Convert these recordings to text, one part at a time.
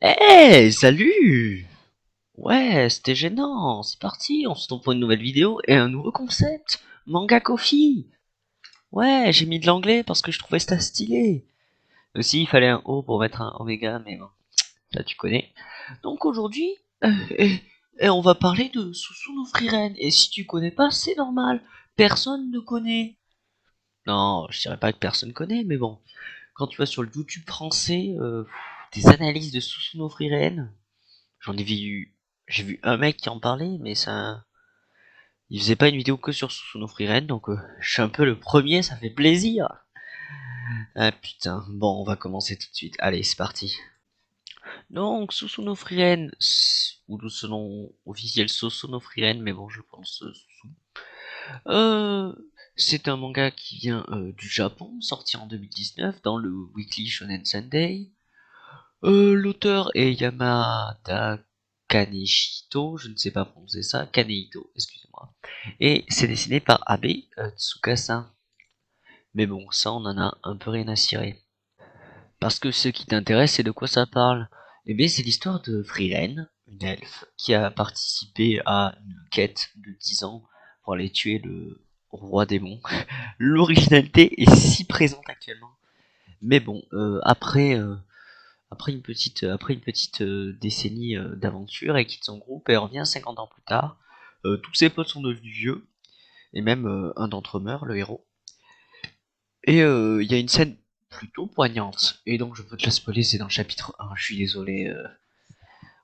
Hey, salut! Ouais, c'était gênant. C'est parti, on se retrouve pour une nouvelle vidéo et un nouveau concept. Manga Coffee. Ouais, j'ai mis de l'anglais parce que je trouvais ça stylé. Aussi, il fallait un O pour mettre un oméga, mais bon, là tu connais. Donc aujourd'hui, et, et on va parler de Susumu Frieren. Et si tu connais pas, c'est normal. Personne ne connaît. Non, je dirais pas que personne connaît, mais bon. Quand tu vas sur le YouTube français, des analyses de Susumu Frieren, J'en ai vu, j'ai vu un mec qui en parlait, mais ça, il faisait pas une vidéo que sur Susumu Frieren, donc je suis un peu le premier, ça fait plaisir. Ah putain, bon, on va commencer tout de suite. Allez, c'est parti. Donc, Susumu Frieren, ou le nom officiel Susumu Frieren, mais bon, je pense Susu. Euh, c'est un manga qui vient du Japon, sorti en 2019 dans le Weekly Shonen Sunday. L'auteur est Yamada Kaneshito, je ne sais pas prononcer ça, Kanehito, excusez-moi. Et c'est dessiné par Abe Tsukasa. Mais bon, ça on en a un peu rien à cirer. Parce que ce qui t'intéresse, c'est de quoi ça parle. Eh bien, c'est l'histoire de Frieren, une elfe, qui a participé à une quête de 10 ans pour aller tuer le roi démon. L'originalité est si présente actuellement. Mais bon, après une petite décennie d'aventure, elle quitte son groupe et revient 50 ans plus tard. Tous ses potes sont devenus vieux, et même un d'entre eux meurt, le héros. Et il y a une scène plutôt poignante, et donc je peux te la spoiler, c'est dans le chapitre 1, je suis désolé,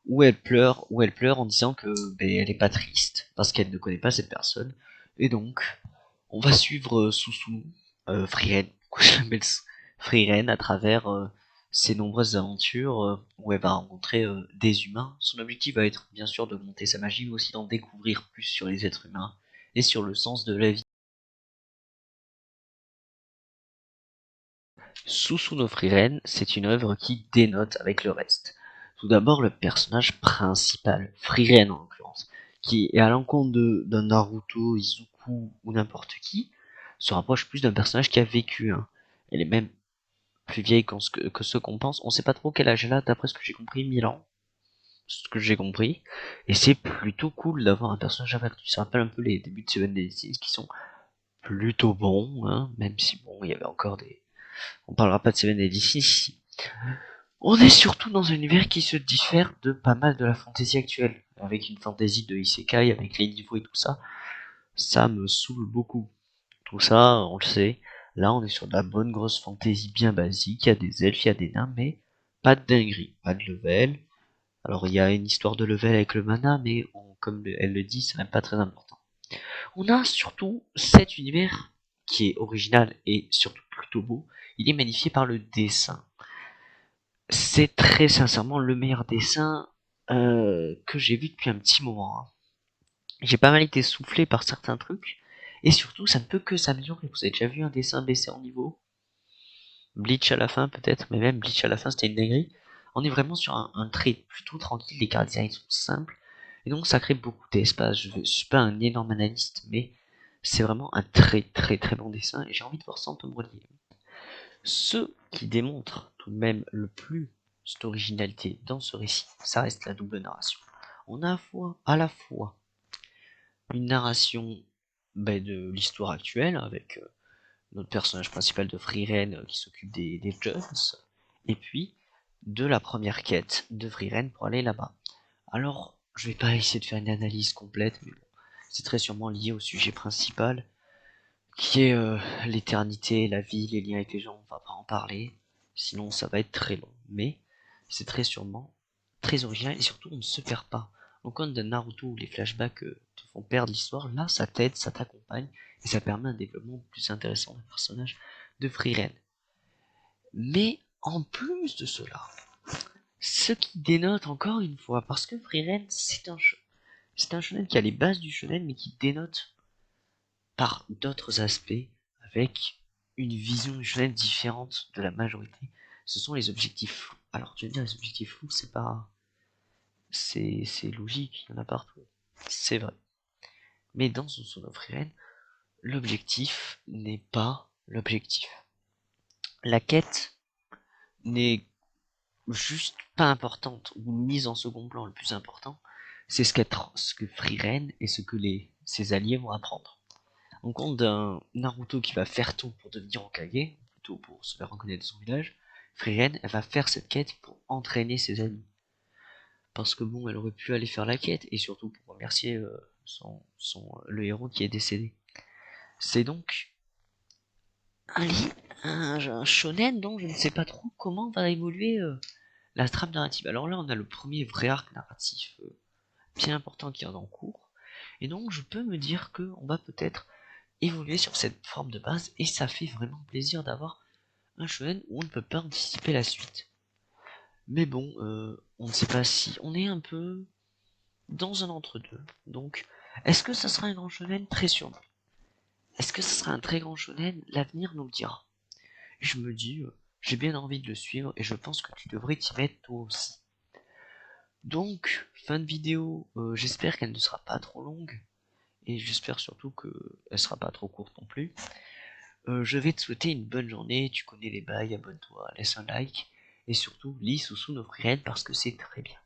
où elle pleure en disant que elle est pas triste, parce qu'elle ne connaît pas cette personne. Et donc, on va suivre Susu, Frieren, pourquoi je l'appelle Frieren, à travers ses nombreuses aventures où elle va rencontrer des humains. Son objectif va être bien sûr de monter sa magie, mais aussi d'en découvrir plus sur les êtres humains et sur le sens de la vie. Susu no Frieren, c'est une œuvre qui dénote avec le reste. Tout d'abord, le personnage principal, Frieren en l'occurrence, qui est à l'encontre d'un Naruto, Izuku ou n'importe qui, se rapproche plus d'un personnage qui a vécu. Hein. Elle est même plus vieille que ce qu'on pense. On sait pas trop quel âge elle a, d'après ce que j'ai compris, 1000 ans. Ce que j'ai compris. Et c'est plutôt cool d'avoir un personnage averti. Ça rappelle un peu les débuts de Seven Deadly qui sont plutôt bons, hein, même si bon, il y avait encore des. On parlera pas de Seven Deadly ici. On est surtout dans un univers qui se diffère de pas mal de la fantasy actuelle. Avec une fantasy de Isekai, avec les niveaux et tout ça. Ça me saoule beaucoup. Tout ça, on le sait. Là, on est sur de la bonne grosse fantasy bien basique. Il y a des elfes, il y a des nains, mais pas de dinguerie, pas de level. Alors, il y a une histoire de level avec le mana, mais comme elle le dit, c'est même pas très important. On a surtout cet univers qui est original et surtout plutôt beau. Il est magnifié par le dessin. C'est très sincèrement le meilleur dessin que j'ai vu depuis un petit moment. Hein. J'ai pas mal été soufflé par certains trucs. Et surtout, ça ne peut que s'améliorer. Vous avez déjà vu un dessin baisser en niveau? Bleach à la fin peut-être, mais même Bleach à la fin c'était une dinguerie. On est vraiment sur un trait plutôt tranquille, les caractéristiques sont simples, et donc ça crée beaucoup d'espace. Je suis pas un énorme analyste, mais c'est vraiment un très très très bon dessin, et j'ai envie de voir ça en tome relié. Ce qui démontre tout de même le plus cette originalité dans ce récit, ça reste la double narration. On a à la fois une narration de l'histoire actuelle, avec notre personnage principal de Frieren qui s'occupe des Jones, et puis de la première quête de Frieren pour aller là-bas. Alors, je vais pas essayer de faire une analyse complète, mais bon, c'est très sûrement lié au sujet principal, qui est l'éternité, la vie, les liens avec les gens, on va pas en parler, sinon ça va être très long, mais c'est très sûrement très original, et surtout on ne se perd pas. Donc quand dans Naruto où les flashbacks te font perdre l'histoire, là ça t'aide, ça t'accompagne, et ça permet un développement plus intéressant du personnage de Frieren. Mais en plus de cela, ce qui dénote encore une fois, parce que Frieren c'est un shonen qui a les bases du shonen, mais qui dénote par d'autres aspects, avec une vision du shonen différente de la majorité. Ce sont les objectifs flous. Alors tu vas me dire, les objectifs flous, c'est pas... C'est logique, il y en a partout. C'est vrai. Mais dans son Frieren, l'objectif n'est pas l'objectif. La quête n'est juste pas importante, ou mise en second plan. Le plus important, c'est ce que Frieren et ce que ses alliés vont apprendre. On compte d'un Naruto qui va faire tout pour devenir Hokage, plutôt pour se faire reconnaître de son village. Frieren, elle va faire cette quête pour entraîner ses amis. Parce que bon, elle aurait pu aller faire la quête, et surtout pour remercier le héros qui est décédé. C'est donc un shonen dont je ne sais pas trop comment va évoluer la trame narrative. Alors là, on a le premier vrai arc narratif bien important qui est en cours, et donc je peux me dire que on va peut-être évoluer sur cette forme de base, et ça fait vraiment plaisir d'avoir un shonen où on ne peut pas anticiper la suite. Mais bon, on ne sait pas si on est un peu dans un entre-deux. Donc, est-ce que ça sera un grand shonen? Très sûrement. Est-ce que ça sera un très grand shonen? L'avenir nous le dira. Et je me dis, j'ai bien envie de le suivre et je pense que tu devrais t'y mettre toi aussi. Donc, fin de vidéo, j'espère qu'elle ne sera pas trop longue et j'espère surtout qu'elle sera pas trop courte non plus. Je vais te souhaiter une bonne journée, tu connais les bails, abonne-toi, laisse un like et surtout lis Susu no Frieren parce que c'est très bien.